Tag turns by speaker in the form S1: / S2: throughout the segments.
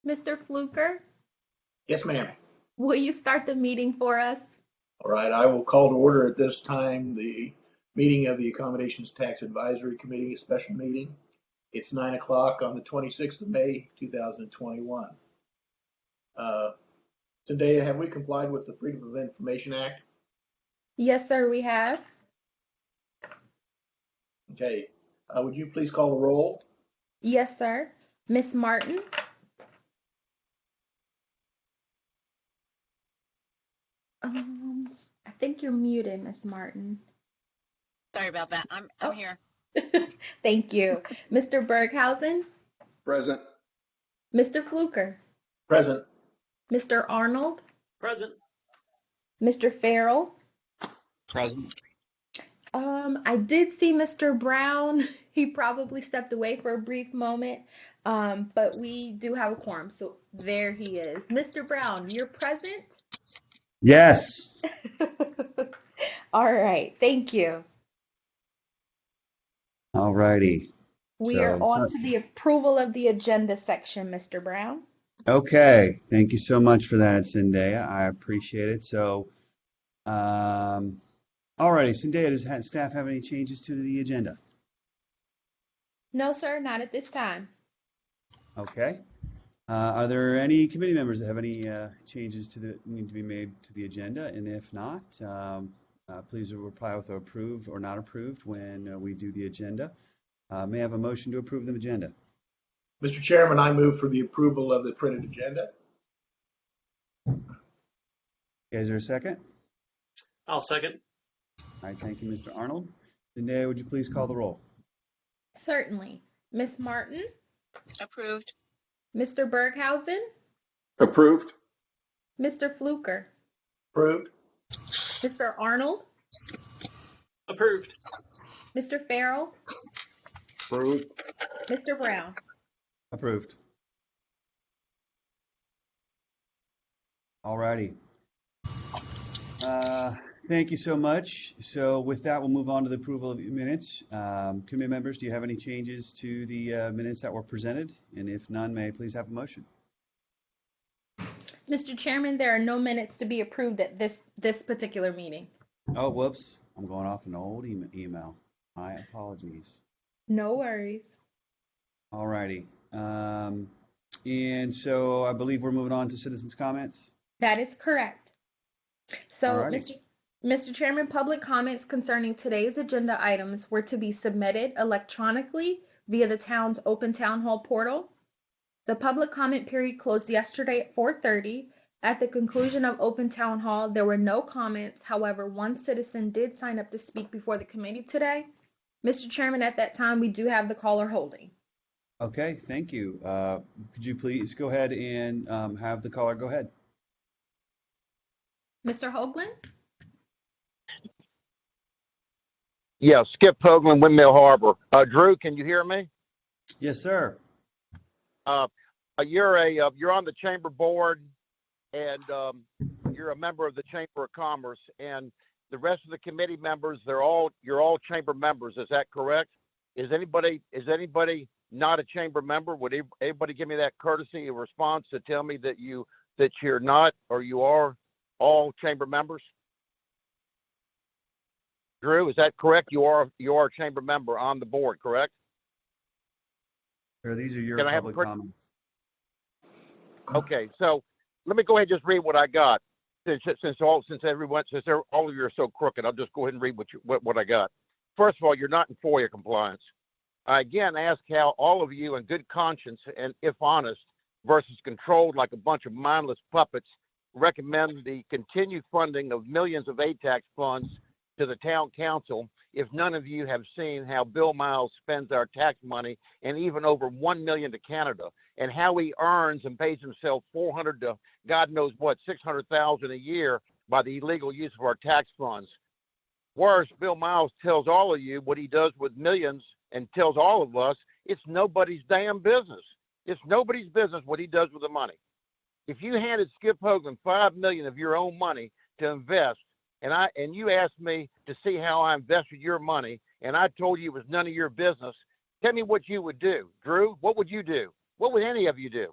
S1: Mr. Fluker,
S2: Yes, ma'am.
S1: will you start the meeting for us?
S2: All right, I will call to order at this time the meeting of the Accommodations Tax Advisory Committee, a special meeting. It's 9 o'clock on the 26th of May, 2021. Uh, Zendaya, have we complied with the Freedom of Information Act?
S1: Yes, sir, we have.
S2: Okay, would you please call the roll?
S1: Yes, sir. Miss Martin, I think you're muted, Miss Martin.
S3: Sorry about that. I'm
S1: Oh,
S3: here.
S1: thank you. Mr. Berghausen,
S4: Present.
S1: Mr. Fluker,
S2: Present.
S1: Mr. Arnold,
S5: Present.
S1: Mr. Farrell.
S6: Present.
S1: I did see Mr. Brown. He probably stepped away for a brief moment, but we do have a quorum, so there he is. Mr. Brown, you're present?
S4: Yes.
S1: All right, thank you.
S4: All righty.
S1: We are on to the approval of the agenda section, Mr. Brown.
S4: Okay. Thank you so much for that, Zendaya. I appreciate it. So, all righty. Zendaya, does staff have any changes to the agenda?
S1: No, sir, not at this time.
S4: Okay. Are there any committee members that have any changes need to be made to the agenda? And if not, please reply with approved or not approved when we do the agenda. May I have a motion to approve the agenda?
S2: Mr. Chairman, I move for the approval of the printed agenda.
S4: Okay, is there a second?
S5: I'll second.
S4: All right, thank you, Mr. Arnold. Zendaya, would you please call the roll?
S1: Certainly. Miss Martin,
S3: Approved.
S1: Mr. Berghausen,
S4: Approved.
S1: Mr. Fluker,
S2: Approved.
S1: Mr. Arnold,
S5: Approved.
S1: Mr. Farrell,
S4: Approved.
S1: Mr. Brown.
S4: Approved. All righty. Thank you so much. So with that, we'll move on to the approval of the minutes. Committee members, do you have any changes to the minutes that were presented? And if none, may I please have a motion?
S1: Mr. Chairman, there are no minutes to be approved at this particular meeting.
S4: Oh, whoops. I'm going off an old email. My apologies.
S1: No worries.
S4: All righty. And so I believe we're moving on to citizens' comments.
S1: That is correct. So,
S4: Alrighty.
S1: Mr. Chairman, public comments concerning today's agenda items were to be submitted electronically via the town's open town hall portal. The public comment period closed yesterday at 4:30. At the conclusion of open town hall, there were no comments. However, one citizen did sign up to speak before the committee today. Mr. Chairman, at that time, we do have the caller holding.
S4: Okay, thank you. Could you please go ahead and have the caller go ahead?
S1: Mr. Hoagland?
S7: Yeah, Skip Hoagland, Windmill Harbor. Drew, can you hear me?
S4: Yes, sir.
S7: You're on the chamber board, and you're a member of the Chamber of Commerce, and the rest of the committee members, you're all chamber members. Is that correct? Is anybody not a chamber member? Would anybody give me that courtesy of response to tell me that you're not or you are all chamber members? Drew, is that correct? You are a chamber member on the board, correct?
S4: Sir, these are your
S7: Can I have
S4: public
S7: a
S4: comments.
S7: Okay, so let me go ahead and just read what I got. Since all of you are so crooked, I'll just go ahead and read what I got. First of all, you're not in FOIA compliance. I again ask how all of you in good conscience and if honest versus controlled like a bunch of mindless puppets recommend the continued funding of millions of ATAX funds to the town council if none of you have seen how Bill Miles spends our tax money and even over $1 million to Canada, and how he earns and pays himself $400 to God knows what, $600,000 a year by the illegal use of our tax funds. Worse, Bill Miles tells all of you what he does with millions and tells all of us it's nobody's damn business. It's nobody's business what he does with the money. If you handed Skip Hoagland $5 million of your own money to invest, and you asked me to see how I invested your money, and I told you it was none of your business, tell me what you would do. Drew, what would you do? What would any of you do?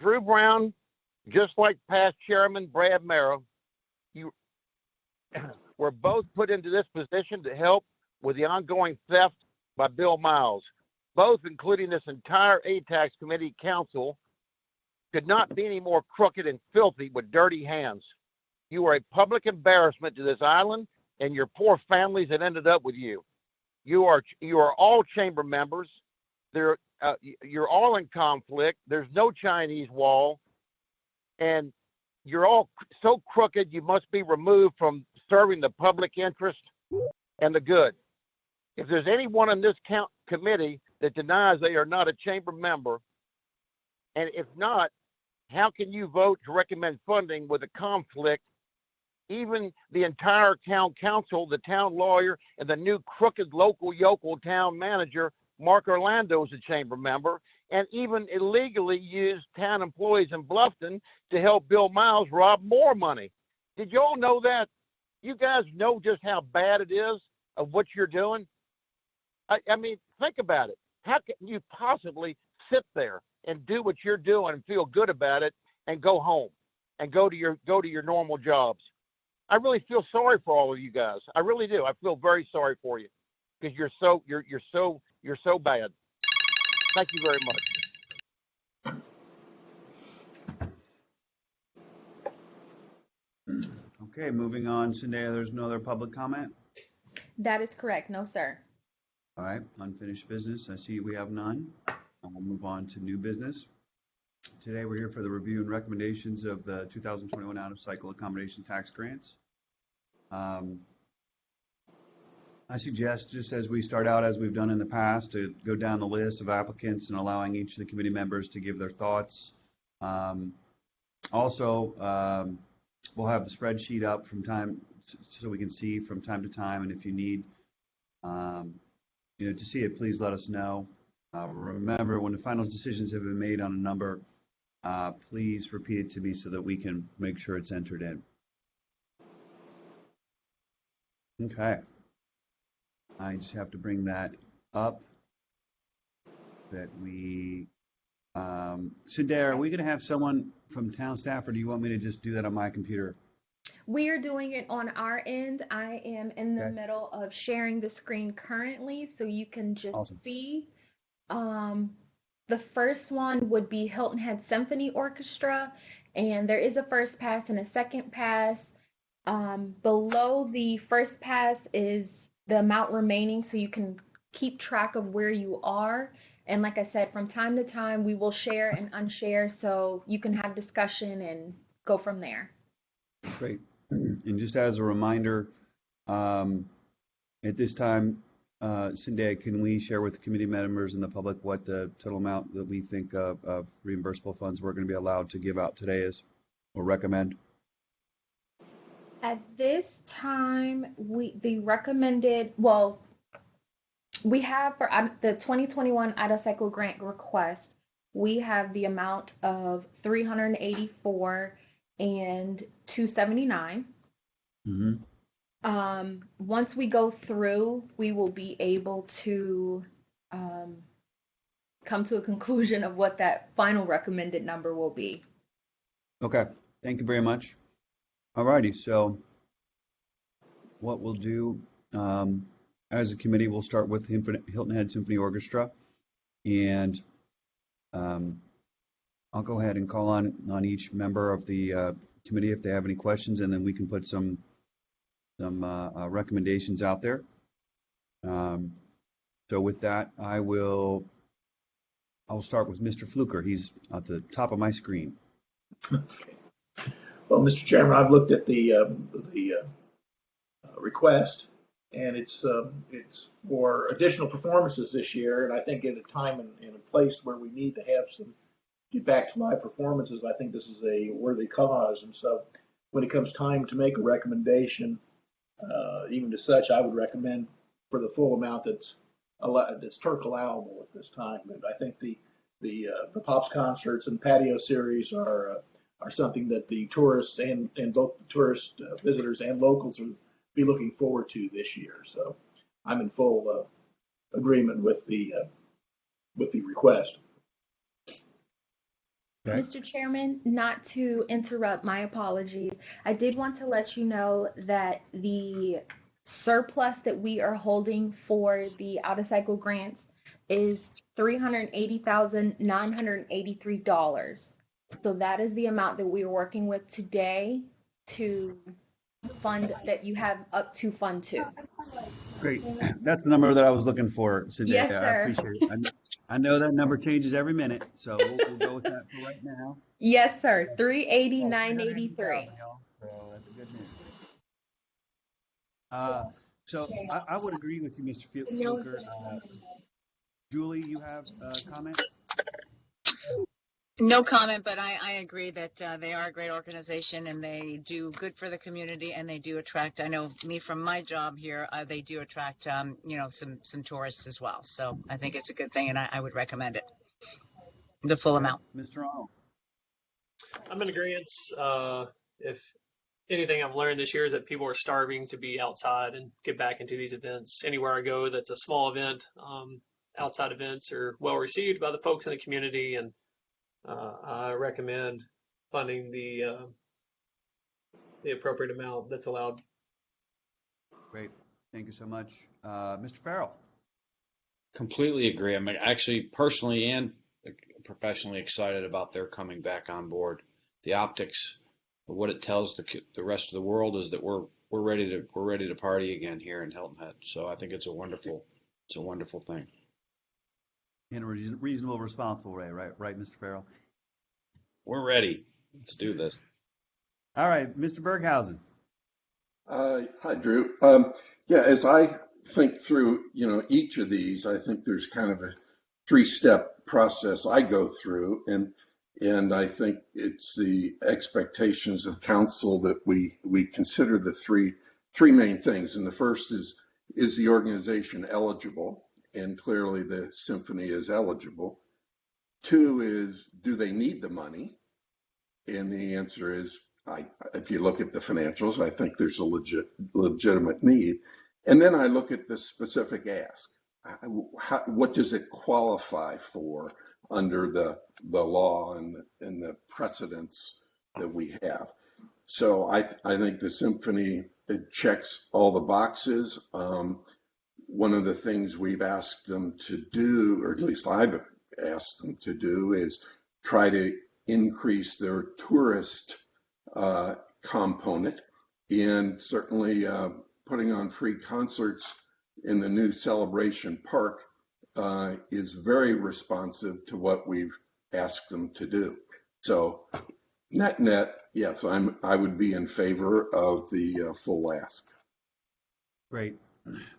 S7: Drew Brown, just like past chairman Brad Merrill, you were both put into this position to help with the ongoing theft by Bill Miles. Both, including this entire ATAX committee council, could not be any more crooked and filthy with dirty hands. You are a public embarrassment to this island and your poor families that ended up with you. You are all chamber members. You're all in conflict. There's no Chinese wall, and you're all so crooked you must be removed from serving the public interest and the good. If there's anyone in this committee that denies they are not a chamber member, and if not, how can you vote to recommend funding with a conflict? Even the entire town council, the town lawyer, and the new crooked local yokel town manager, Mark Orlando, is a chamber member, and even illegally used town employees in Bluffton to help Bill Miles rob more money. Did you all know that? You guys know just how bad it is of what you're doing? I mean, think about it. How can you possibly sit there and do what you're doing and feel good about it and go home and go to your normal jobs? I really feel sorry for all of you guys. I really do. I feel very sorry for you because you're so bad. Thank you very much.
S4: Okay, moving on. Zendaya, there's no other public comment?
S1: That is correct. No, sir.
S4: All right, unfinished business. I see we have none. We'll move on to new business. Today we're here for the review and recommendations of the 2021 out-of-cycle accommodation tax grants. I suggest, just as we start out, as we've done in the past, to go down the list of applicants and allowing each of the committee members to give their thoughts. Also, we'll have the spreadsheet up from time so we can see from time to time, and if you need to see it, please let us know. Remember, when the final decisions have been made on a number, please repeat it to me so that we can make sure it's entered in. Okay. I just have to bring that up. That we, Zendaya, are we going to have someone from town staff, or do you want me to just do that on my computer?
S1: We are doing it on our end. I am in the middle of sharing the screen currently, so you can just see. The first one would be Hilton Head Symphony Orchestra, and there is a first pass and a second pass. Below the first pass is the amount remaining, so you can keep track of where you are. And like I said, from time to time, we will share and unshare, so you can have discussion and go from there.
S4: Great. And just as a reminder, at this time, Zendaya, can we share with the committee members and the public what the total amount that we think of reimbursable funds we're going to be allowed to give out today is, or recommend?
S1: At this time, we have for the 2021 out-of-cycle grant request, we have the amount of $384 and $279.
S4: Mm-hmm.
S1: Once we go through, we will be able to come to a conclusion of what that final recommended number will be.
S4: Okay, thank you very much. Alrighty, so what we'll do as a committee, we'll start with Hilton Head Symphony Orchestra, and I'll go ahead and call on each member of the committee if they have any questions, and then we can put some recommendations out there. So with that, I'll start with Mr. Fluker. He's at the top of my screen.
S2: Okay. Well, Mr. Chairman, I've looked at the request, and it's for additional performances this year. And I think at a time and in a place where we need to have get back to live performances, I think this is a worthy cause. And so, when it comes time to make a recommendation, even to such, I would recommend for the full amount that's TURC allowable at this time. And I think the Pops concerts and patio series are something that the tourists and both the tourist visitors and locals will be looking forward to this year. So I'm in full agreement with the request.
S4: Okay.
S1: Mr. Chairman, not to interrupt, my apologies. I did want to let you know that the surplus that we are holding for the out-of-cycle grants is $380,983. So that is the amount that we are working with today to fund that you have up to Fund 2.
S4: Great. That's the number that I was looking for, Cindy.
S1: Yes,
S4: I
S1: sir.
S4: appreciate it. I know that number changes every minute, so we'll go with that for right now.
S1: Yes, sir.
S4: Oh,
S1: 380,983.
S4: y'all. So that's a good news. So I would agree with you, Mr. Fluker. Julie, you have a comment?
S3: No comment, but I agree that they are a great organization and they do good for the community and they do attract, I know me from my job here, they do attract, some tourists as well. So I think it's a good thing and I would recommend it. The full amount.
S4: Mr. Arnold.
S5: I'm in agreement. If anything I've learned this year is that people are starving to be outside and get back into these events. Anywhere I go that's a small event, outside events are well received by the folks in the community, and I recommend funding the appropriate amount that's allowed.
S4: Great. Thank you so much. Mr. Farrell.
S6: Completely agree. I'm actually personally and professionally excited about their coming back on board. The optics, what it tells the rest of the world is that we're ready to party again here in Hilton Head. So I think it's a wonderful thing.
S4: In a reasonable, responsible way, right, Mr. Farrell?
S6: We're ready. Let's do this.
S4: All right, Mr. Berghausen.
S8: Hi, Drew. Yeah, as I think through, each of these, I think there's kind of a three-step process I go through, and I think it's the expectations of council that we consider the three main things. And the first is the organization eligible? And clearly the Symphony is eligible. Two is, do they need the money? And the answer is, if you look at the financials, I think there's a legitimate need. And then I look at the specific ask. What does it qualify for under the law and the precedents that we have? So I think the Symphony, it checks all the boxes. One of the things we've asked them to do, or at least I've asked them to do, is try to increase their tourist component, and certainly putting on free concerts in the new Celebration Park is very responsive to what we've asked them to do. So net, yes, I would be in favor of the full ask.
S4: Great.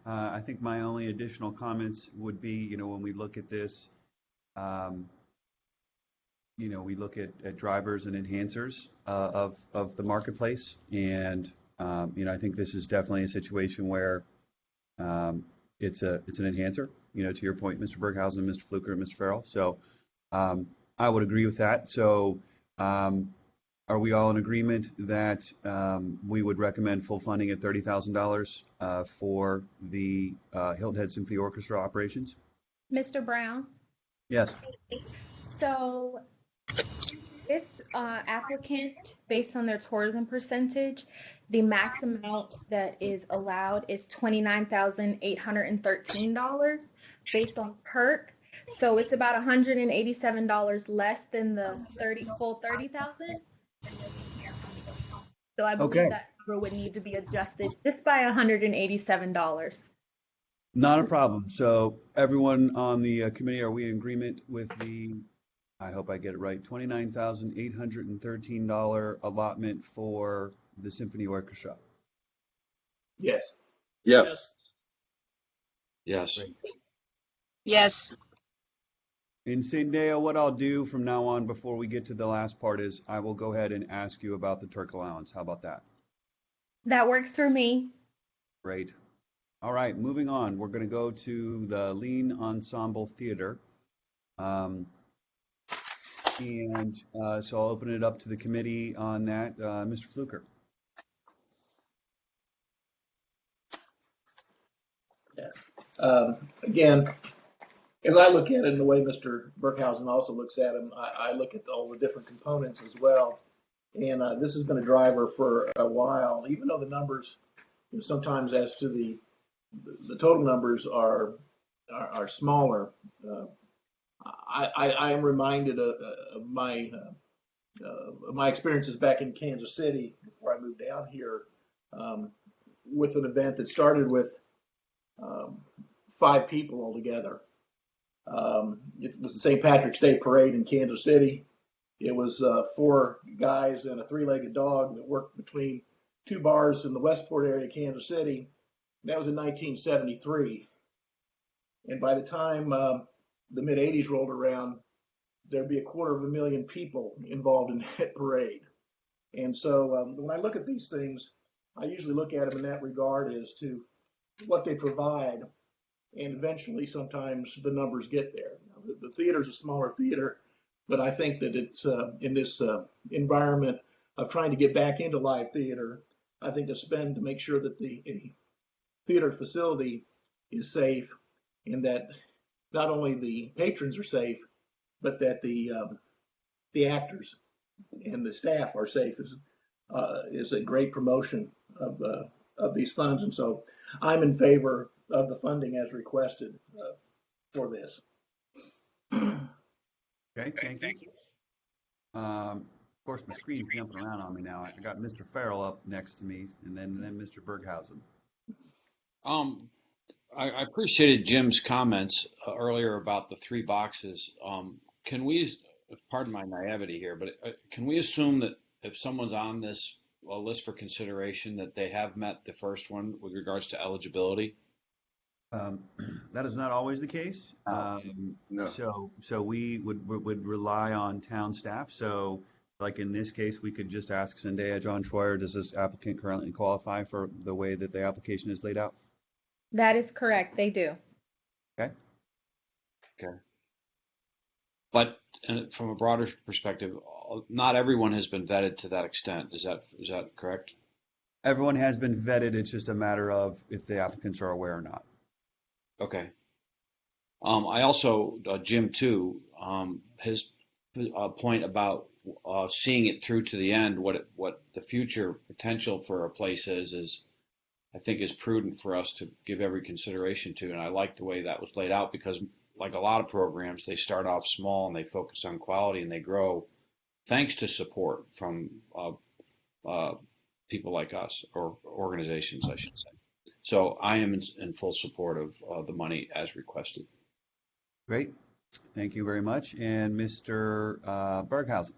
S4: I think my only additional comments would be, when we look at this, we look at drivers and enhancers of the marketplace, and I think this is definitely a situation where it's an enhancer. To your point, Mr. Berghausen, Mr. Fluker, and Mr. Farrell. So I would agree with that. So are we all in agreement that we would recommend full funding at $30,000 for the Hilton Head Symphony Orchestra operations?
S1: Mr. Brown?
S4: Yes.
S1: So this applicant, based on their tourism percentage, the max amount that is allowed is $29,813 based on perk. So it's about $187 less than the full 30,000. So I believe that number would need to be adjusted just by $187.
S4: Not a problem. So everyone on the committee, are we in agreement with the, I hope I get it right, $29,813 allotment for the Symphony Orchestra?
S2: Yes.
S8: Yes.
S6: Yes.
S4: Great.
S3: Yes.
S4: In Sandeo, what I'll do from now on before we get to the last part is I will go ahead and ask you about the Turk allowance. How about that?
S1: That works for me.
S4: Great. All right, moving on. We're going to go to the Lean Ensemble Theater. So I'll open it up to the committee on that. Mr. Fluker.
S2: Yes. Again, as I look at it, and the way Mr. Burkhausen also looks at them, I look at all the different components as well. And this has been a driver for a while, even though the numbers, sometimes as to the total numbers are smaller. I am reminded of my experiences back in Kansas City before I moved down here, with an event that started with 5 people altogether. It was the St. Patrick's Day parade in Kansas City. It was 4 guys and a 3-legged dog that worked between 2 bars in the Westport area of Kansas City. And that was in 1973. And by the time the mid 80s rolled around, there'd be 250,000 people involved in that parade. And so when I look at these things, I usually look at them in that regard as to what they provide. And eventually, sometimes the numbers get there. The theater's a smaller theater, but I think that it's in this environment of trying to get back into live theater, I think to spend to make sure that the theater facility is safe, and that not only the patrons are safe, but that the actors and the staff are safe is a great promotion of these funds. And so I'm in favor of the funding as requested for this.
S4: Okay, thank you. Of course, my screen's jumping around on me now. I got Mr. Farrell up next to me, and then Mr. Burghausen.
S6: I appreciated Jim's comments earlier about the 3 boxes. Can we, pardon my naivety here, but can we assume that if someone's on this list for consideration that they have met the first one with regards to eligibility?
S4: That is not always the case.
S8: No.
S4: So we would rely on town staff. So like in this case, we could just ask Zendaya John Schreier, does this applicant currently qualify for the way that the application is laid out?
S1: That is correct. They do.
S6: Okay. But from a broader perspective, not everyone has been vetted to that extent. Is that correct?
S4: Everyone has been vetted. It's just a matter of if the applicants are aware or not.
S6: Okay. I also, Jim too, his point about seeing it through to the end, what the future potential for a place is I think is prudent for us to give every consideration to. And I like the way that was laid out, because like a lot of programs, they start off small and they focus on quality and they grow thanks to support from people like us, or organizations, I should say. So I am in full support of the money as requested.
S4: Great. Thank you very much. And Mr. Burghausen.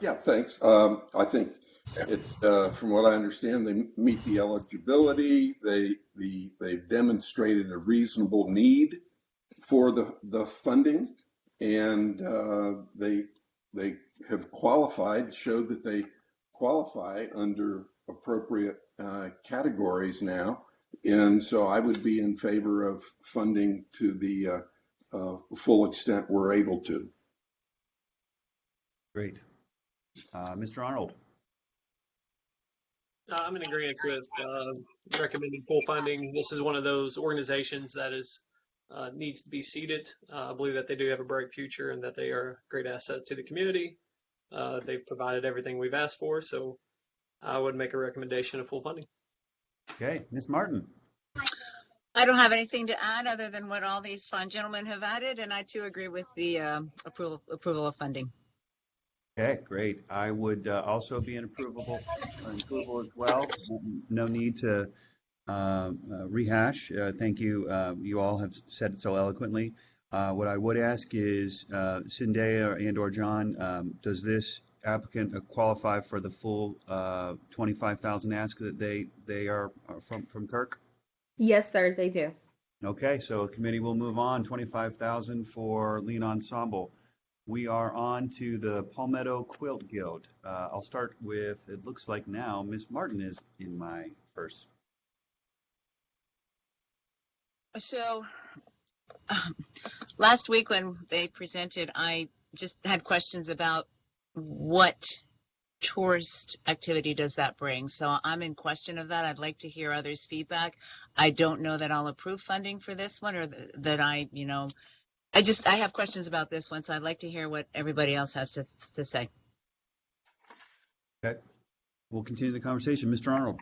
S8: Yeah, thanks. I think from what I understand, they meet the eligibility. They've demonstrated a reasonable need for the funding, and they have qualified, showed that they qualify under appropriate categories now. And so I would be in favor of funding to the full extent we're able to.
S4: Great. Mr. Arnold.
S5: I'm in agreement with recommending full funding. This is one of those organizations that needs to be seeded. I believe that they do have a bright future and that they are a great asset to the community. They've provided everything we've asked for, so I would make a recommendation of full funding.
S4: Okay, Ms. Martin.
S3: I don't have anything to add other than what all these fine gentlemen have added, and I too agree with the approval of funding.
S4: Okay, great. I would also be in approval as well. No need to rehash. Thank you. You all have said it so eloquently. What I would ask is, Zendaya and/or John, does this applicant qualify for the full $25,000 ask that they are from Kirk?
S1: Yes, sir, they do.
S4: Okay, so the committee will move on. $25,000 for Lean Ensemble. We are on to the Palmetto Quilt Guild. I'll start with, it looks like now Ms. Martin is in my first.
S3: So last week when they presented, I just had questions about what tourist activity does that bring? So I'm in question of that. I'd like to hear others' feedback. I don't know that I'll approve funding for this one, or that I have questions about this one, so I'd like to hear what everybody else has to say.
S4: Okay. We'll continue the conversation. Mr. Arnold.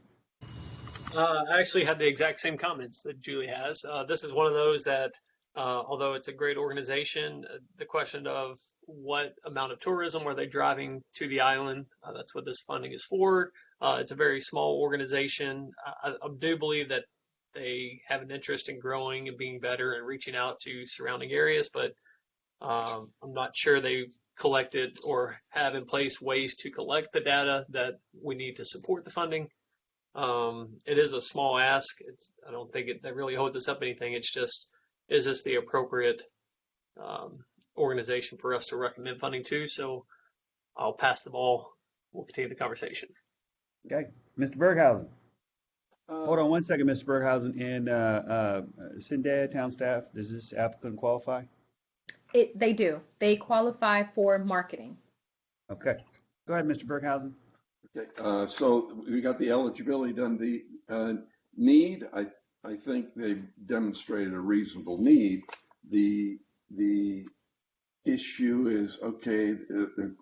S5: I actually had the exact same comments that Julie has. This is one of those that, although it's a great organization, the question of what amount of tourism are they driving to the island, that's what this funding is for. It's a very small organization. I do believe that they have an interest in growing and being better and reaching out to surrounding areas, but I'm not sure they've collected or have in place ways to collect the data that we need to support the funding. It is a small ask. I don't think that really holds us up anything. It's just, is this the appropriate organization for us to recommend funding to? So I'll pass the ball. We'll continue the conversation.
S4: Okay. Mr. Berghausen.
S8: Uh,
S4: Hold on one second, Mr. Berghausen. And Zendaya, town staff, does this applicant qualify?
S1: They do. They qualify for marketing.
S4: Okay. Go ahead, Mr. Berghausen.
S8: Okay, so we got the eligibility done. The need, I think they've demonstrated a reasonable need. The issue is, okay,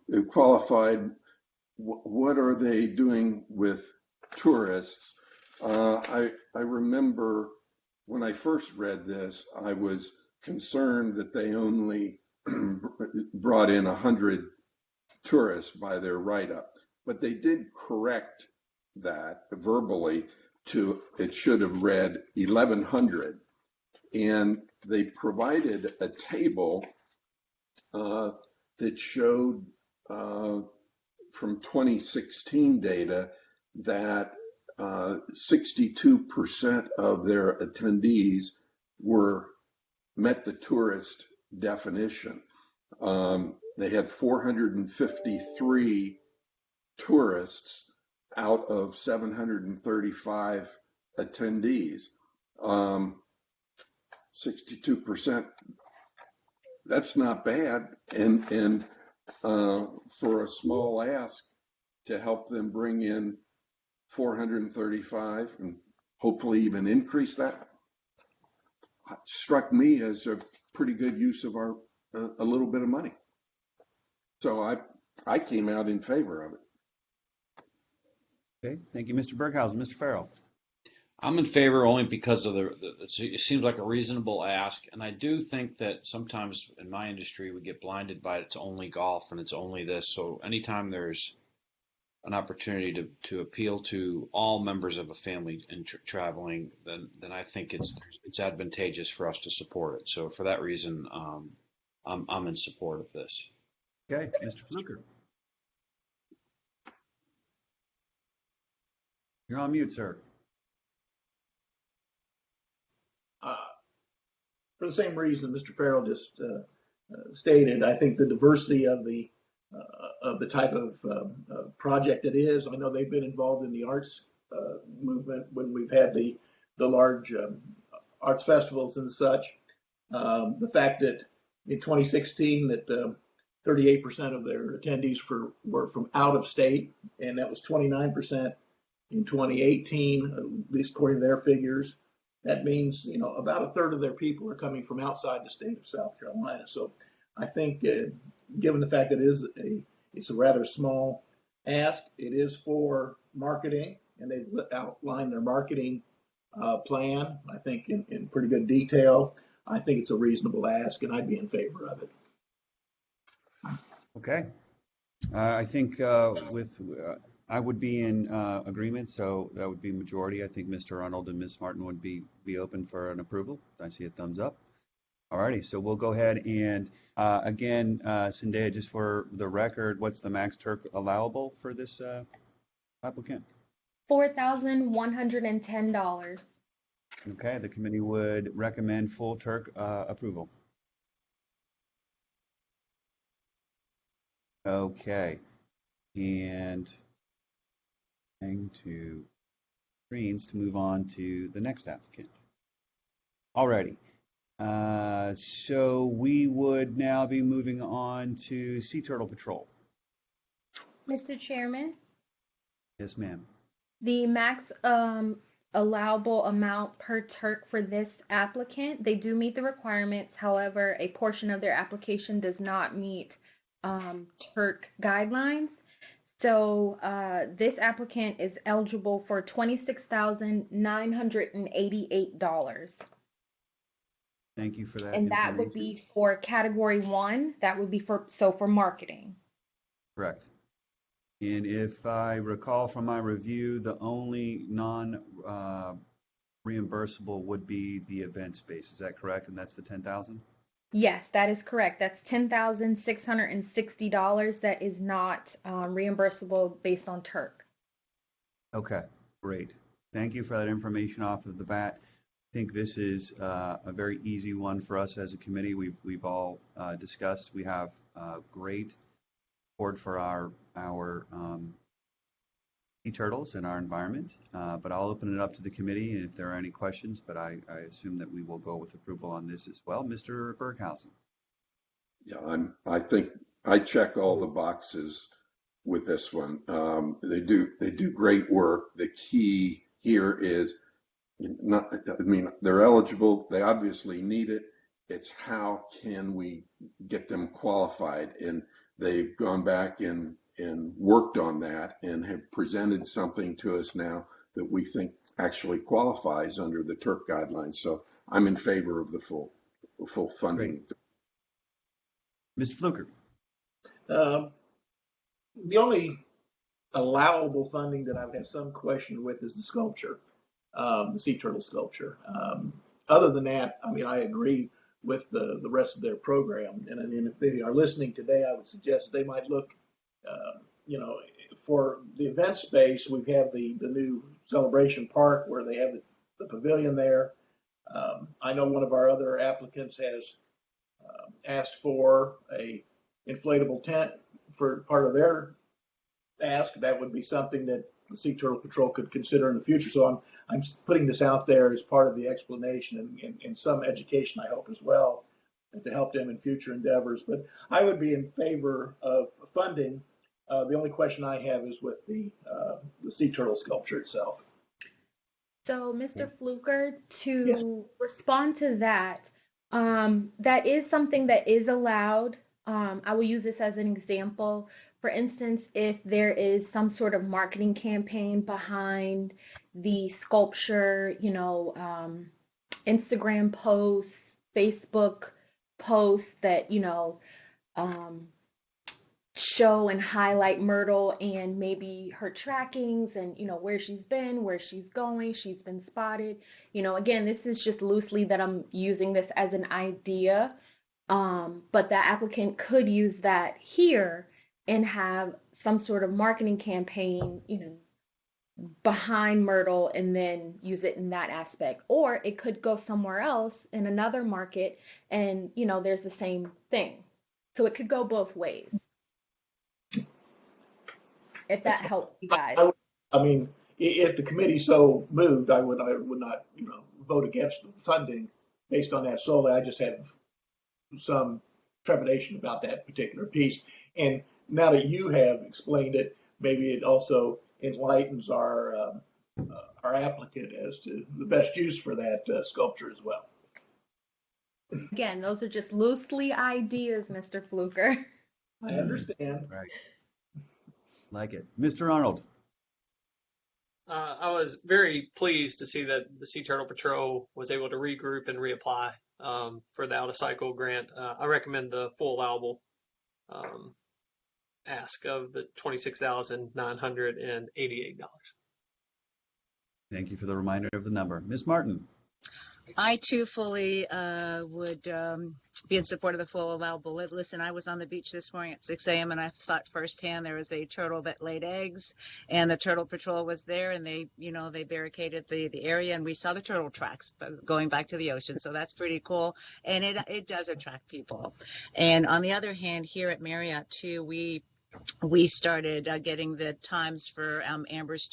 S8: they're qualified. What are they doing with tourists? I remember when I first read this, I was concerned that they only brought in 100 tourists by their write-up. But they did correct that verbally to, it should have read 1,100. And they provided a table that showed from 2016 data that 62% of their attendees met the tourist definition. They had 453 tourists out of 735 attendees. 62%, that's not bad. And for a small ask to help them bring in 435 and hopefully even increase that, struck me as a pretty good use of our a little bit of money. So I came out in favor of it.
S4: Okay. Thank you, Mr. Berghausen. Mr. Farrell.
S6: I'm in favor only because of it seems like a reasonable ask, and I do think that sometimes in my industry we get blinded by it's only golf and it's only this. So anytime there's an opportunity to appeal to all members of a family in traveling, then I think it's advantageous for us to support it. So for that reason, I'm in support of this.
S4: Okay, Mr. Fluker. You're on mute, sir.
S2: For the same reason Mr. Farrell just stated, I think the diversity of the type of project it is. I know they've been involved in the arts movement when we've had the large arts festivals and such. The fact that in 2016 that 38% of their attendees were from out of state, and that was 29% in 2018, at least according to their figures. That means, about a third of their people are coming from outside the state of South Carolina. So I think, given the fact that it's a rather small ask, it is for marketing, and they've outlined their marketing plan, I think, in pretty good detail. I think it's a reasonable ask, and I'd be in favor of it.
S4: Okay. I think I would be in agreement, so that would be majority. I think Mr. Arnold and Ms. Martin would be open for an approval. I see a thumbs up. Alrighty, so we'll go ahead and again, Zendaya, just for the record, what's the max Turk allowable for this applicant?
S1: $4,110.
S4: Okay, the committee would recommend full Turk approval. Okay, and going to screens to move on to the next applicant. Alrighty, so we would now be moving on to Sea Turtle Patrol.
S1: Mr. Chairman,
S4: Yes, ma'am.
S1: the max allowable amount per Turk for this applicant, they do meet the requirements. However, a portion of their application does not meet Turk guidelines. So this applicant is eligible for $26,988.
S4: Thank you for that
S1: And that would
S4: information.
S1: be for category 1. That would be for marketing.
S4: Correct. And if I recall from my review, the only non-reimbursable would be the event space. Is that correct? And that's the 10,000?
S1: Yes, that is correct. That's $10,660. That is not reimbursable based on Turk.
S4: Okay, great. Thank you for that information off of the bat. I think this is a very easy one for us as a committee. We've all discussed. We have great support for our sea turtles in our environment, but I'll open it up to the committee and if there are any questions, but I assume that we will go with approval on this as well. Mr. Berghausen.
S8: Yeah, I think I check all the boxes with this one. They do great work. The key here is they're eligible. They obviously need it. It's how can we get them qualified? And they've gone back and worked on that and have presented something to us now that we think actually qualifies under the Turk guidelines. So I'm in favor of the full funding.
S4: Great. Mr. Fluker.
S2: The only allowable funding that I would have some question with is the sculpture, the sea turtle sculpture. Other than that, I mean, I agree with the rest of their program. And I mean, if they are listening today, I would suggest they might look, for the event space. We have the new celebration park where they have the pavilion there. I know one of our other applicants has asked for a inflatable tent for part of their ask. That would be something that the Sea Turtle Patrol could consider in the future. So I'm putting this out there as part of the explanation and some education, I hope, as well, to help them in future endeavors. But I would be in favor of funding. The only question I have is with the sea turtle sculpture itself.
S1: So, Mr. Fluker,
S2: Yes.
S1: to respond to that, that is something that is allowed. I will use this as an example. For instance, if there is some sort of marketing campaign behind the sculpture, Instagram posts, Facebook posts that, show and highlight Myrtle and maybe her trackings and where she's been, where she's going, she's been spotted. Again, this is just loosely that I'm using this as an idea, but the applicant could use that here and have some sort of marketing campaign, behind Myrtle and then use it in that aspect. Or it could go somewhere else in another market and there's the same thing. So it could go both ways. If that helps you guys.
S2: I mean, if the committee so moved, I would not, vote against funding based on that solely. I just have some trepidation about that particular piece. And now that you have explained it, maybe it also enlightens our applicant as to the best use for that sculpture as well.
S1: Again, those are just loosely ideas, Mr. Fluker.
S2: I understand.
S4: Right. Like it. Mr. Arnold.
S5: I was very pleased to see that the Sea Turtle Patrol was able to regroup and reapply for the out-of-cycle grant. I recommend the full allowable ask of the $26,988.
S4: Thank you for the reminder of the number. Ms. Martin.
S3: I too fully would be in support of the full allowable. Listen, I was on the beach this morning at 6 a.m. and I saw it firsthand. There was a turtle that laid eggs, and the Turtle Patrol was there, and they barricaded the area, and we saw the turtle tracks going back to the ocean. So that's pretty cool, and it does attract people. And on the other hand, here at Marriott too, we we started getting the times for Amber's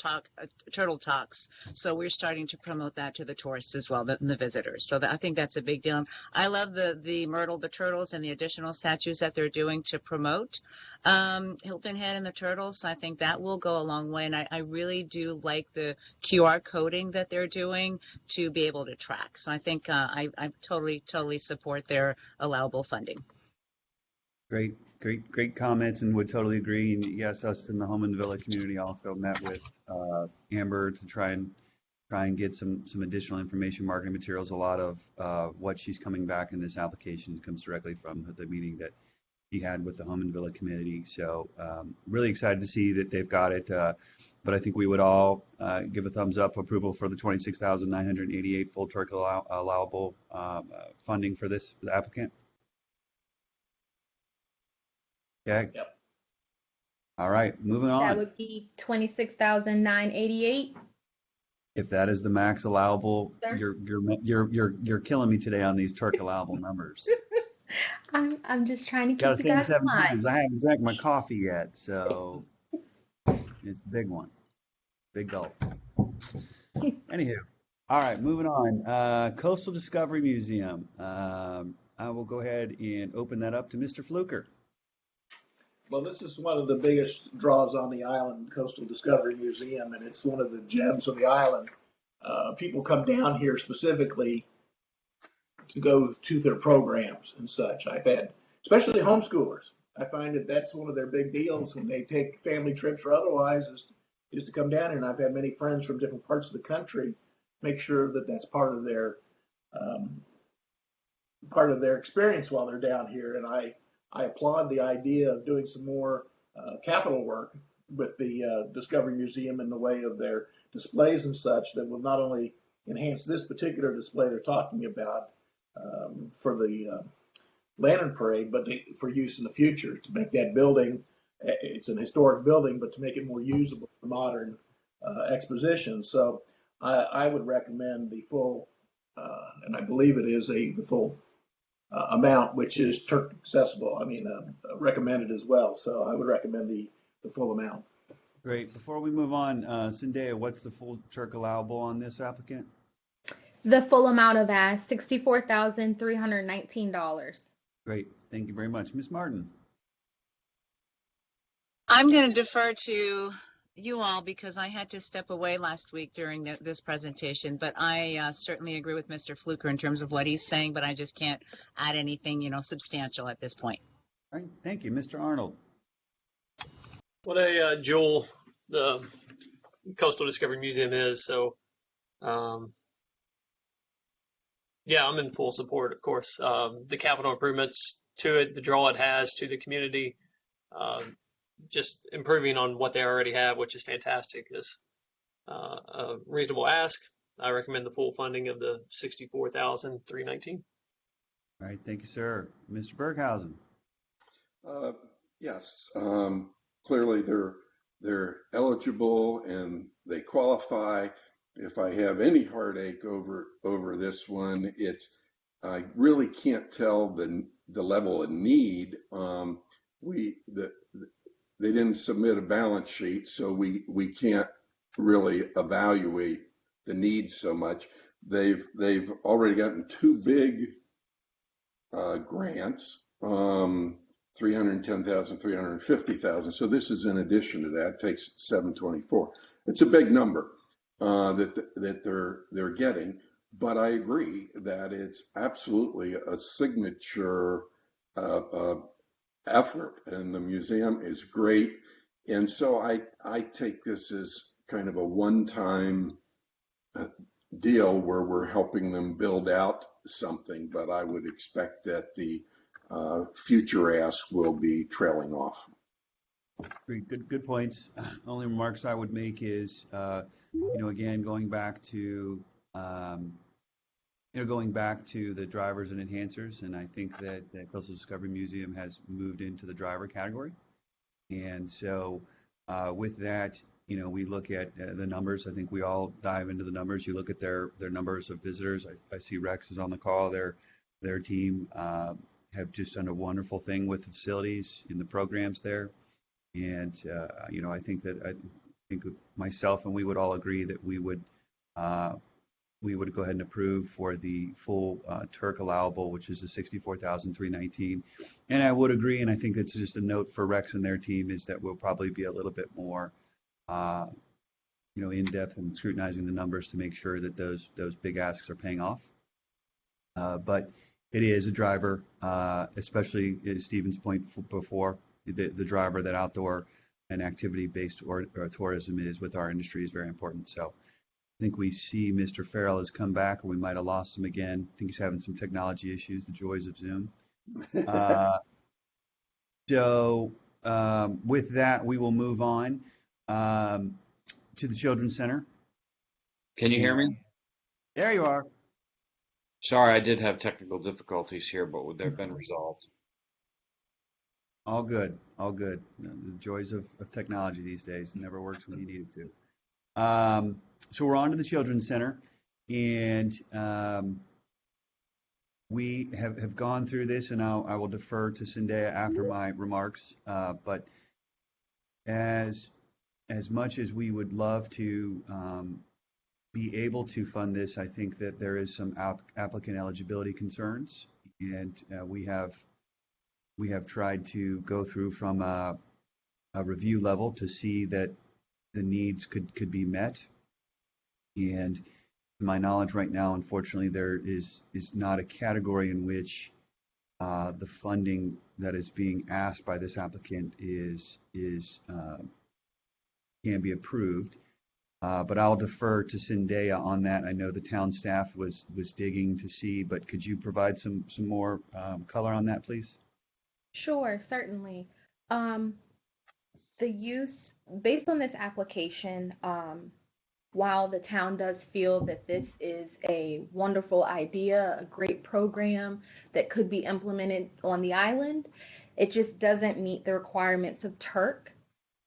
S3: turtle talks. So we're starting to promote that to the tourists as well, the visitors. So I think that's a big deal. I love the Myrtle, the turtles, and the additional statues that they're doing to promote Hilton Head and the turtles. So I think that will go a long way. And I really do like the QR coding that they're doing to be able to track. So I think I totally support their allowable funding.
S4: Great comments, and would totally agree. And yes, us in the Home and Villa community also met with Amber to try and get some additional information, marketing materials. A lot of what she's coming back in this application comes directly from the meeting that he had with the Home and Villa community. So really excited to see that they've got it. But I think we would all give a thumbs up approval for the $26,988 full turk allowable funding for the applicant. Okay.
S2: Yep.
S4: All right, moving on.
S1: That would be $26,988.
S4: If that is the max allowable,
S1: Sir?
S4: you're killing me today on these turk allowable numbers.
S1: I'm just trying to
S4: Got
S1: keep
S4: to
S1: it
S4: say them
S1: in
S4: 7
S1: line.
S4: times. I haven't drank my coffee yet, so it's the big one. Big gulp. Anywho, all right, moving on. Coastal Discovery Museum. I will go ahead and open that up to Mr. Fluker.
S2: Well, this is one of the biggest draws on the island, Coastal Discovery Museum, and it's one of the gems of the island. People come down here specifically to go to their programs and such. I've had, especially homeschoolers, I find that that's one of their big deals when they take family trips or otherwise is to come down here. And I've had many friends from different parts of the country make sure that that's part of their experience while they're down here. And I applaud the idea of doing some more capital work with the Discovery Museum in the way of their displays and such that will not only enhance this particular display they're talking about for the Lantern Parade, but for use in the future to make that building, it's an historic building, but to make it more usable for modern exposition. So I would recommend the full, and I believe it is the full amount, which is Turk accessible. I mean, recommended as well. So I would recommend the full amount.
S4: Great. Before we move on, Zendaya, what's the full Turk allowable on this applicant?
S1: The full amount of $64,319.
S4: Great. Thank you very much. Ms. Martin.
S3: I'm going to defer to you all because I had to step away last week during this presentation, but I certainly agree with Mr. Fluker in terms of what he's saying, but I just can't add anything, substantial at this point.
S4: All right. Thank you. Mr. Arnold.
S5: What a jewel the Coastal Discovery Museum is. So, yeah, I'm in full support, of course. The capital improvements to it, the draw it has to the community, just improving on what they already have, which is fantastic, is a reasonable ask. I recommend the full funding of the $64,319.
S4: All right. Thank you, sir. Mr. Berghausen.
S8: Yes. Clearly, they're eligible and they qualify. If I have any heartache over this one, it's I really can't tell the level of need. They didn't submit a balance sheet, so we can't really evaluate the needs so much. They've already gotten 2 big grants, 310,000, 350,000. So this is in addition to that. It takes 724. It's a big number that they're getting, but I agree that it's absolutely a signature effort, and the museum is great. And so I take this as kind of a one-time deal where we're helping them build out something, but I would expect that the future asks will be trailing off.
S4: Great. Good points. Only remarks I would make is, again, going back to the drivers and enhancers, and I think that the Coastal Discovery Museum has moved into the driver category. And so with that, we look at the numbers. I think we all dive into the numbers. You look at their numbers of visitors. I see Rex is on the call. Their team have just done a wonderful thing with the facilities and the programs there. And I think myself and we would all agree that we would go ahead and approve for the full Turk allowable, which is the 64,319. And I would agree, and I think that's just a note for Rex and their team, is that we'll probably be a little bit more in depth and scrutinizing the numbers to make sure that those big asks are paying off. But it is a driver, especially Stephen's point before, the driver that outdoor and activity-based or tourism is with our industry is very important. So I think we see Mr. Farrell has come back, or we might have lost him again. I think he's having some technology issues, the joys of Zoom. So with that, we will move on to the Children's Center.
S6: Can you hear me?
S4: There you are.
S6: Sorry, I did have technical difficulties here, but they've been resolved.
S4: All good, all good. The joys of technology these days. It never works when you need it to. So we're on to the Children's Center, and we have gone through this, and I will defer to Zendaya after my remarks. But as much as we would love to be able to fund this, I think that there is some applicant eligibility concerns, and we have tried to go through from a review level to see that the needs could be met. And to my knowledge right now, unfortunately, there is not a category in which the funding that is being asked by this applicant can be approved. But I'll defer to Zendaya on that. I know the town staff was digging to see, but could you provide some more color on that, please?
S1: Sure, certainly. The use, based on this application, while the town does feel that this is a wonderful idea, a great program that could be implemented on the island, it just doesn't meet the requirements of Turk.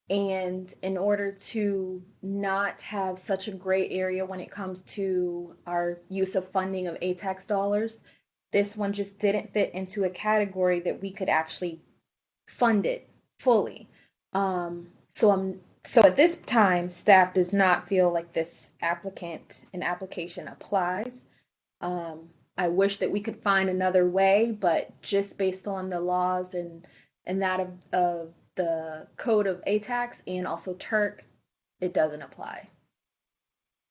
S1: And in order to not have such a gray area when it comes to our use of funding of ATAX dollars, this one just didn't fit into a category that we could actually fund it fully. So at this time, staff does not feel like this application applies. I wish that we could find another way, but just based on the laws and that of the code of ATAX and also Turk, it doesn't apply.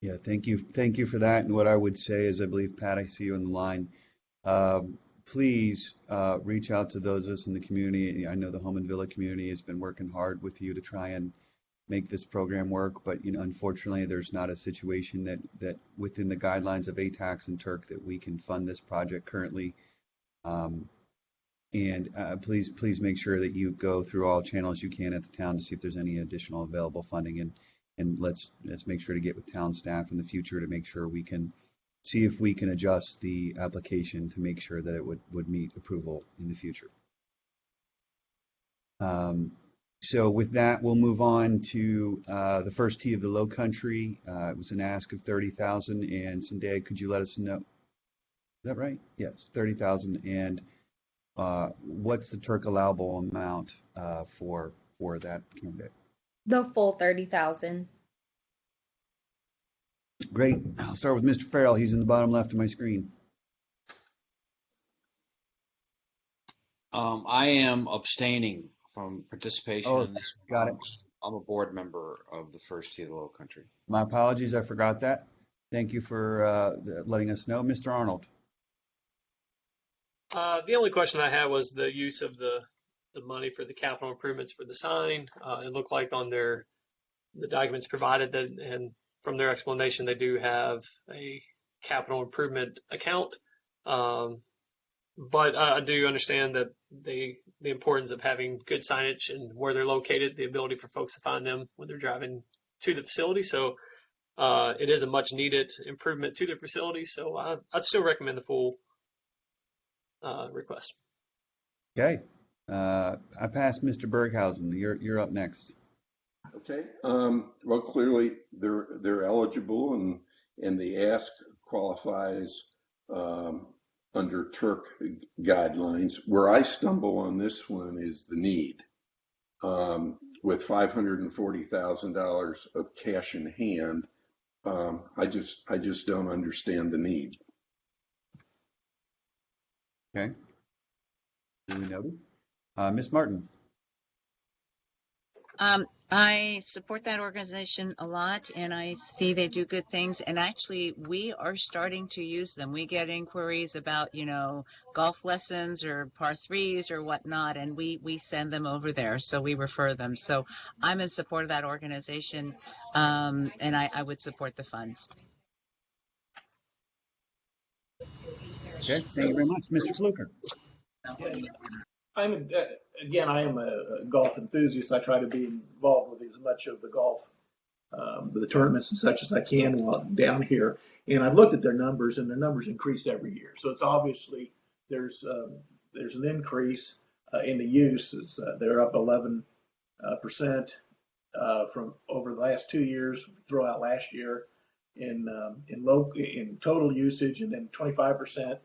S4: Yeah, thank you for that. And what I would say is, I believe, Pat, I see you on the line. Please reach out to those of us in the community. I know the Home and Villa community has been working hard with you to try and make this program work, but unfortunately, there's not a situation that within the guidelines of ATAX and Turk that we can fund this project currently. And please make sure that you go through all channels you can at the town to see if there's any additional available funding, and let's make sure to get with town staff in the future to make sure we can see if we can adjust the application to make sure that it would meet approval in the future. So with that, we'll move on to the first tee of the Low Country. It was an ask of $30,000, and Zendaya, could you let us know? Is that right? Yes, $30,000. And what's the Turk allowable amount for that candidate?
S1: The full $30,000.
S4: Great. I'll start with Mr. Farrell. He's in the bottom left of my screen.
S6: I am abstaining from participation in this.
S4: Got it.
S6: I'm a board member of the first tee of the Low Country.
S4: My apologies. I forgot that. Thank you for letting us know. Mr. Arnold.
S5: The only question I had was the use of the money for the capital improvements for the sign. It looked like on the documents provided that, and from their explanation, they do have a capital improvement account. But I do understand that the importance of having good signage and where they're located, the ability for folks to find them when they're driving to the facility. So it is a much needed improvement to the facility. So I'd still recommend the full request.
S4: Okay. I passed Mr. Berghausen. You're up next.
S8: Okay. Well, clearly they're eligible, and the ask qualifies under Turk guidelines. Where I stumble on this one is the need. with $540,000 of cash in hand, I just don't understand the need.
S4: Okay. Duly noted. Ms. Martin.
S3: I support that organization a lot, and I see they do good things. And actually, we are starting to use them. We get inquiries about, golf lessons or par threes or whatnot, and we send them over there. So we refer them. So I'm in support of that organization, and I would support the funds.
S4: Okay. Thank you very much. Mr. Fluker.
S2: I am a golf enthusiast. I try to be involved with as much of the golf, the tournaments and such as I can while I'm down here. And I've looked at their numbers, and their numbers increase every year. So it's obviously there's an increase in the use. They're up 11% from over the last 2 years. Throw out last year in total usage, and then 25%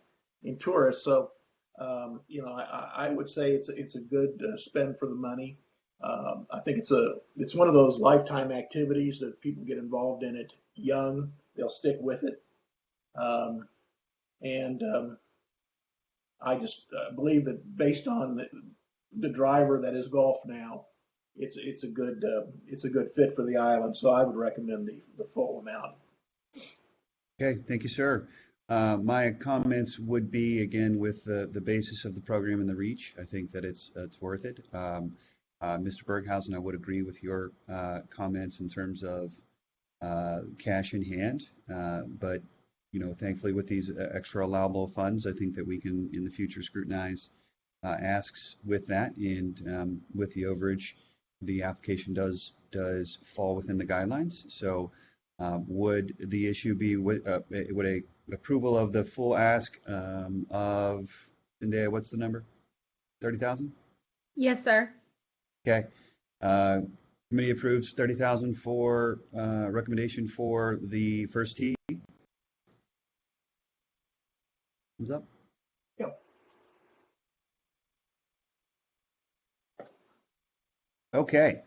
S2: in tourists. So I would say it's a good spend for the money. I think it's one of those lifetime activities that people get involved in it young, they'll stick with it. And I just believe that based on the driver that is golf now, it's a good fit for the island. So I would recommend the full amount.
S4: Okay, thank you, sir. My comments would be, again, with the basis of the program and the reach. I think that it's worth it. Mr. Berghausen, I would agree with your comments in terms of cash in hand. But, thankfully with these extra allowable funds, I think that we can in the future scrutinize asks with that. And with the overage, the application does fall within the guidelines. So would the issue be, would a approval of the full ask of, Zendaya, what's the number? 30,000?
S1: Yes, sir.
S4: Okay. Committee approves 30,000 for recommendation for the first tee. Thumbs up.
S2: Yep.
S4: Okay.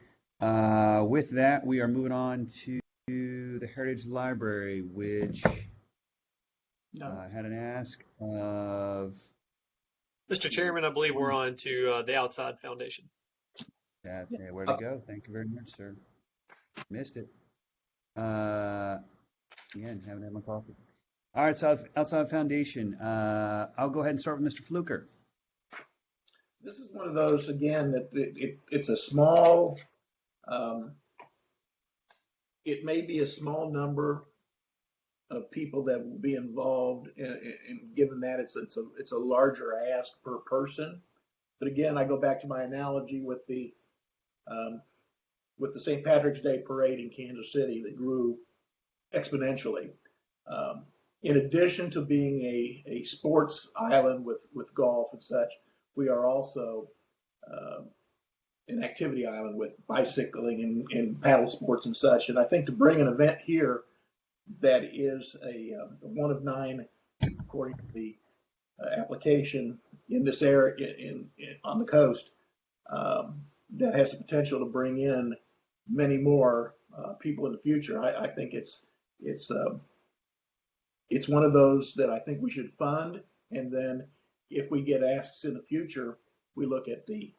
S4: With that, we are moving on to the Heritage Library, which had an ask of.
S5: Mr. Chairman, I believe we're on to the Outside Foundation.
S4: That's where to go. Thank you very much, sir. Missed it. Again, haven't had my coffee. All right, so Outside Foundation. I'll go ahead and start with Mr. Fluker.
S2: This is one of those, again, that it's a small, it may be a small number of people that will be involved, and given that it's a larger ask per person. But again, I go back to my analogy with the St. Patrick's Day parade in Kansas City that grew exponentially. In addition to being a sports island with golf and such, we are also an activity island with bicycling and paddle sports and such. And I think to bring an event here that is a one of 9, according to the application in this area on the coast, that has the potential to bring in many more people in the future. I think it's one of those that I think we should fund, and then if we get asks in the future, we look at the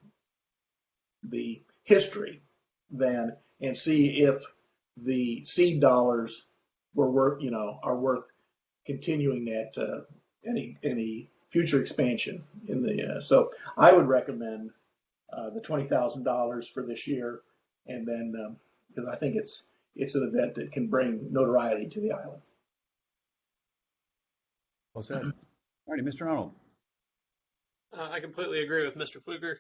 S2: history then and see if the seed dollars are worth continuing that any future expansion in the. So I would recommend the $20,000 for this year, and then because I think it's an event that can bring notoriety to the island.
S4: Well said. All righty, Mr. Arnold.
S5: I completely agree with Mr. Fluker.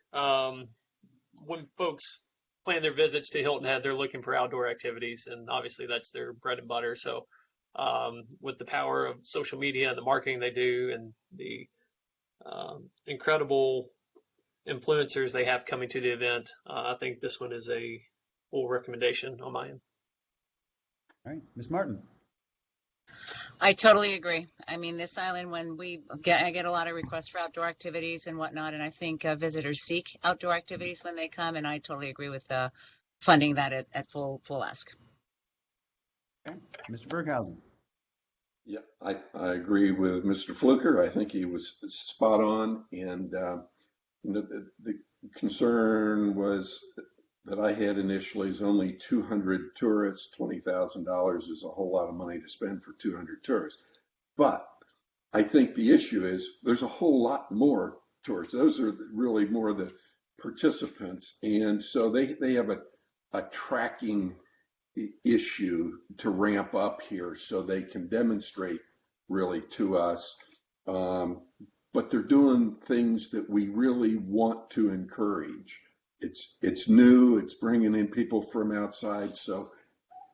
S5: When folks plan their visits to Hilton Head, they're looking for outdoor activities, and obviously that's their bread and butter. So with the power of social media and the marketing they do and the incredible influencers they have coming to the event, I think this one is a full recommendation on my end.
S4: All right, Ms. Martin.
S3: I totally agree. I mean, this island, I get a lot of requests for outdoor activities and whatnot, and I think visitors seek outdoor activities when they come, and I totally agree with funding that at full ask.
S4: Okay. Mr. Berghausen.
S8: Yeah, I agree with Mr. Fluker. I think he was spot on. And the concern was that I had initially is only 200 tourists. $20,000 is a whole lot of money to spend for 200 tourists. But I think the issue is there's a whole lot more tourists. Those are really more the participants. And so they have a tracking issue to ramp up here so they can demonstrate really to us. But they're doing things that we really want to encourage. It's new, it's bringing in people from outside. So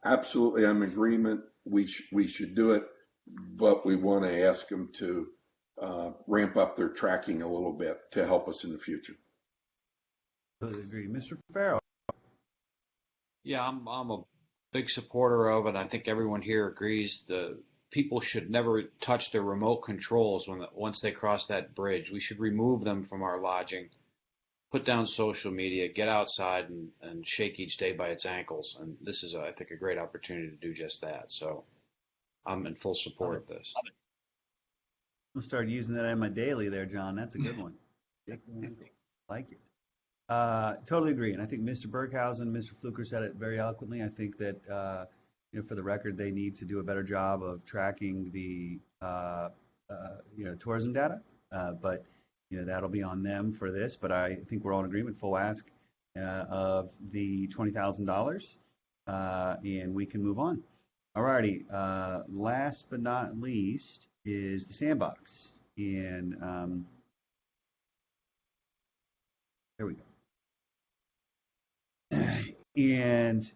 S8: absolutely, I'm in agreement. We should do it, but we want to ask them to ramp up their tracking a little bit to help us in the future.
S4: Totally agree. Mr. Farrell.
S6: Yeah, I'm a big supporter of it. I think everyone here agrees the people should never touch their remote controls once they cross that bridge. We should remove them from our lodging, put down social media, get outside and shake each day by its ankles. And this is, I think, a great opportunity to do just that. So I'm in full support of this.
S4: I'll start using that in my daily there, John. That's a good one. Like it. Totally agree. And I think Mr. Berghausen, Mr. Fluker said it very eloquently. I think that, for the record, they need to do a better job of tracking the, tourism data. But that'll be on them for this. But I think we're all in agreement, full ask of the $20,000, and we can move on. All righty. Last but not least is the sandbox. And there we go. And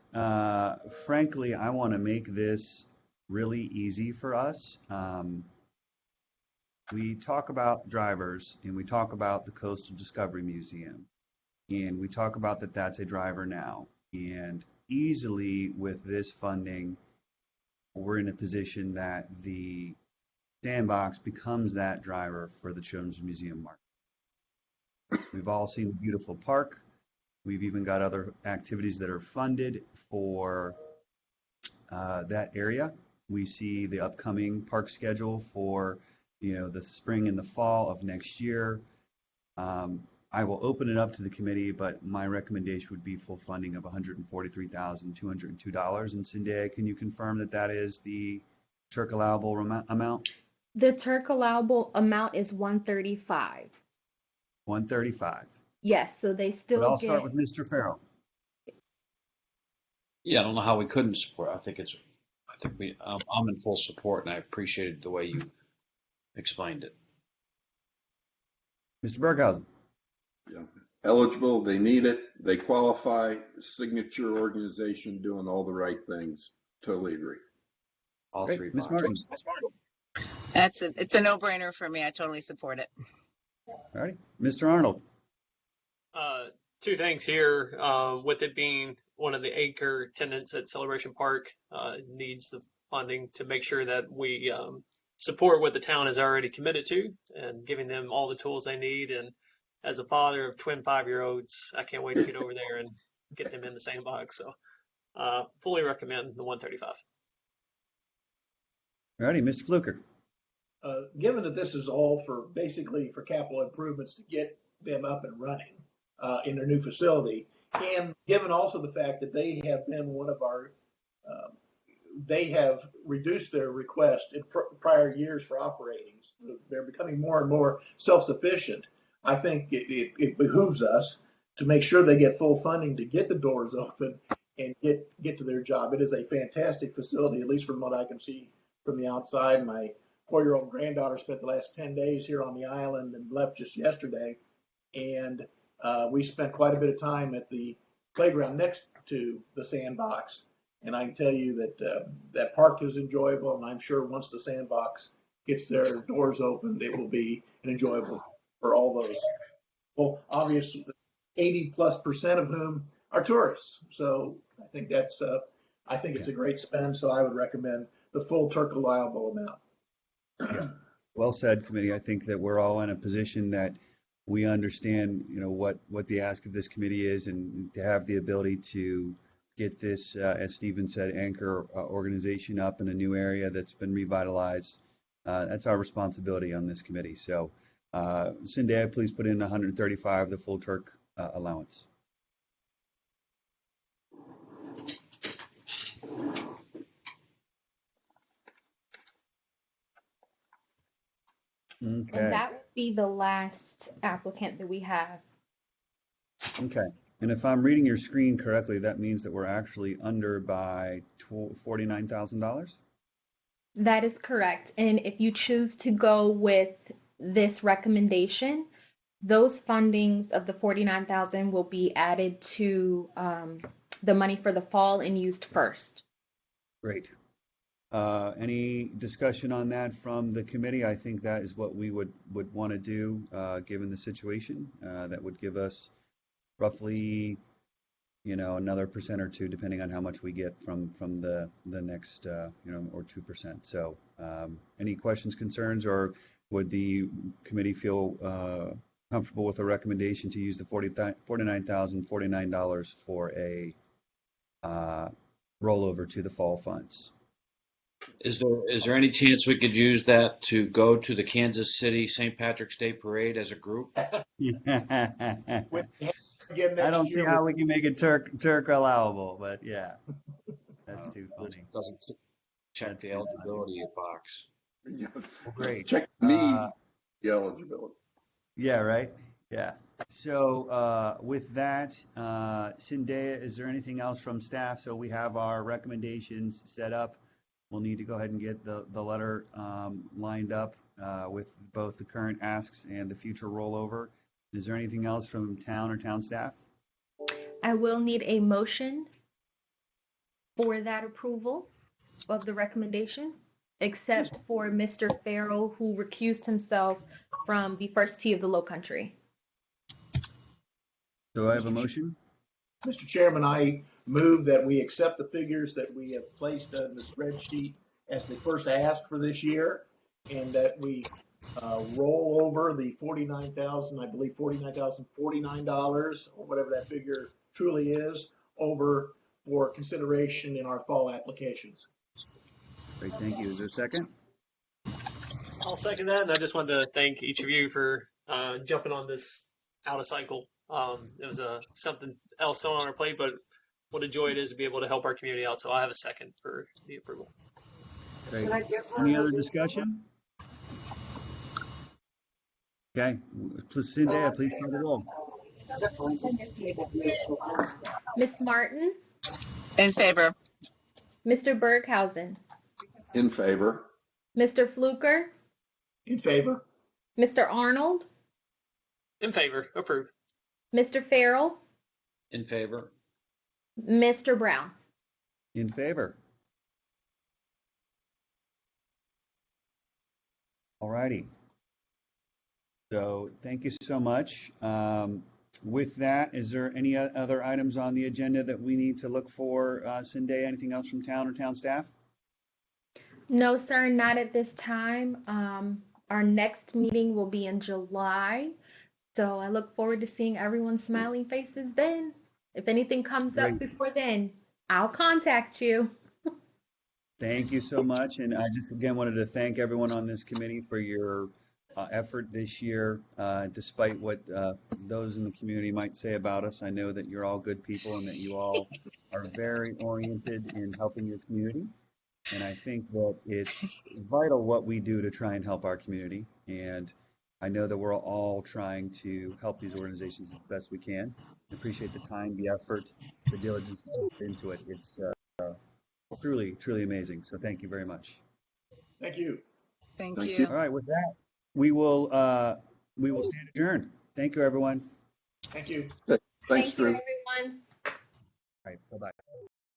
S4: frankly, I want to make this really easy for us. We talk about drivers, and we talk about the Coastal Discovery Museum, and we talk about that that's a driver now. And easily with this funding, we're in a position that the sandbox becomes that driver for the Children's Museum market. We've all seen the beautiful park. We've even got other activities that are funded for that area. We see the upcoming park schedule for the spring and the fall of next year. I will open it up to the committee, but my recommendation would be full funding of $143,202. And Zendaya, can you confirm that that is the Turk allowable amount?
S1: The Turk allowable amount is 135.
S4: 135.
S1: Yes, so they still
S4: But I'll
S1: get.
S4: start with Mr. Farrell.
S6: Yeah, I don't know how we couldn't support. I'm in full support, and I appreciated the way you explained it.
S4: Mr. Berghausen.
S8: Yeah. Eligible, they need it, they qualify, signature organization doing all the right things. Totally agree.
S6: All
S4: Great.
S6: three
S4: Ms.
S6: boxes.
S3: It's a no-brainer for me. I totally support it.
S4: All right. Mr. Arnold.
S5: Two things here. With it being one of the anchor tenants at Celebration Park, needs the funding to make sure that we support what the town is already committed to and giving them all the tools they need. And as a father of twin 5-year-olds, I can't wait to get over there and get them in the sandbox. So fully recommend the 135.
S4: All righty. Mr. Fluker.
S2: Given that this is all basically for capital improvements to get them up and running in their new facility, and given also the fact that they have been one of our, they have reduced their request in prior years for operating. They're becoming more and more self-sufficient. I think it behooves us to make sure they get full funding to get the doors open and get to their job. It is a fantastic facility, at least from what I can see from the outside. My 4-year-old granddaughter spent the last 10 days here on the island and left just yesterday. And we spent quite a bit of time at the playground next to the sandbox. And I can tell you that that park is enjoyable. And I'm sure once the sandbox gets their doors opened, it will be enjoyable for all those. Well, obviously, 80+% of whom are tourists. So I think that's, I think it's a great spend. So I would recommend the full Turk allowable amount.
S4: Well said, committee. I think that we're all in a position that we understand, what the ask of this committee is, and to have the ability to get this, as Stephen said, anchor organization up in a new area that's been revitalized. That's our responsibility on this committee. So, Zendaya, please put in 135, the full Turk allowance. Okay.
S1: And that would be the last applicant that we have.
S4: Okay. And if I'm reading your screen correctly, that means that we're actually under by $49,000?
S1: That is correct. And if you choose to go with this recommendation, those fundings of the 49,000 will be added to the money for the fall and used first.
S4: Great. Any discussion on that from the committee? I think that is what we would want to do, given the situation. That would give us roughly, another % or 2, depending on how much we get from the next, or 2%. So, any questions, concerns, or would the committee feel comfortable with a recommendation to use the $49,049 for a rollover to the fall funds?
S6: Is there any chance we could use that to go to the Kansas City St. Patrick's Day Parade as a group?
S4: I don't see how we can make it Turk allowable, but yeah, that's too funny.
S6: Doesn't check the eligibility box.
S4: Well, great.
S8: Check the eligibility.
S4: Yeah, right. Yeah. So with that, Zendaya, is there anything else from staff? So we have our recommendations set up. We'll need to go ahead and get the letter lined up with both the current asks and the future rollover. Is there anything else from town or town staff?
S1: I will need a motion for that approval of the recommendation, except for Mr. Farrell, who recused himself from the first tee of the Low Country.
S4: Do I have a motion?
S2: Mr. Chairman, I move that we accept the figures that we have placed on the spreadsheet as the first ask for this year, and that we roll over the $49,049 or whatever that figure truly is over for consideration in our fall applications.
S4: Great, thank you. Is there a second?
S5: I'll second that, and I just wanted to thank each of you for jumping on this out of cycle. It was something else on our plate, but what a joy it is to be able to help our community out. So I have a second for the approval.
S4: Great. Any other discussion? Okay, Zendaya, please call the roll.
S1: Ms. Martin,
S3: In favor.
S1: Mr. Berghausen,
S8: In favor.
S1: Mr. Fluker,
S2: In favor?
S1: Mr. Arnold,
S5: In favor. Approve.
S1: Mr. Farrell,
S6: In favor?
S1: Mr. Brown.
S4: In favor. All righty. So thank you so much. With that, is there any other items on the agenda that we need to look for, Zendaya? Anything else from town or town staff?
S1: No, sir, not at this time. Our next meeting will be in July, so I look forward to seeing everyone's smiling faces then. If anything comes up before then, I'll contact you.
S4: Thank you so much. And I just again wanted to thank everyone on this committee for your effort this year, despite what those in the community might say about us. I know that you're all good people and that you all are very oriented in helping your community. And I think that it's vital what we do to try and help our community. And I know that we're all trying to help these organizations as best we can. I appreciate the time, the effort, the diligence into it. It's truly, truly amazing. So thank you very much.
S2: Thank you.
S3: Thank
S8: Thank
S3: you.
S8: you.
S4: All right, with that, we will stand adjourned. Thank you, everyone.
S2: Thank you.
S8: Thanks,
S1: Thank you,
S8: Drew.
S1: everyone.
S4: All right, bye-bye.